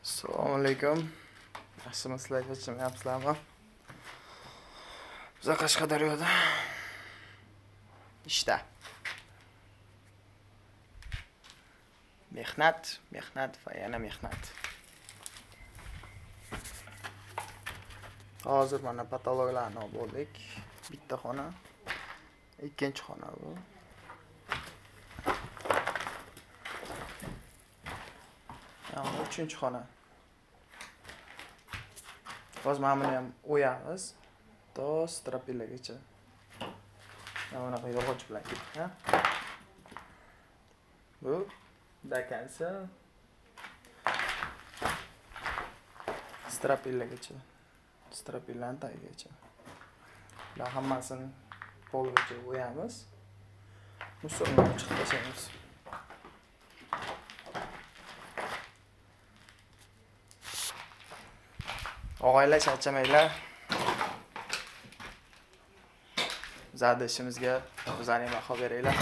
Assalomu alaykum. Yaxshimisizlar, yashamayapsizlarmi? Biz Qashqadaryoda ishda. Mehnat va yana mehnat. Hozir mana patologlarni olib bo'ldik. Bitta xona, ikkinchi xona bu. Yana uchinchi xona. Hozir mana buni ham o'yamiz. To strapillagacha. Mana bunaqa yog'och bilan ketgan. Bu dakansa strapillagacha. Strapillan tagigacha. Bular hammasini polgacha o'yamiz. Musulmon chiqib tashlaymiz. Og'aylar charchamanglar. Bizning ishimizga o'zlaringiz baho beringlar.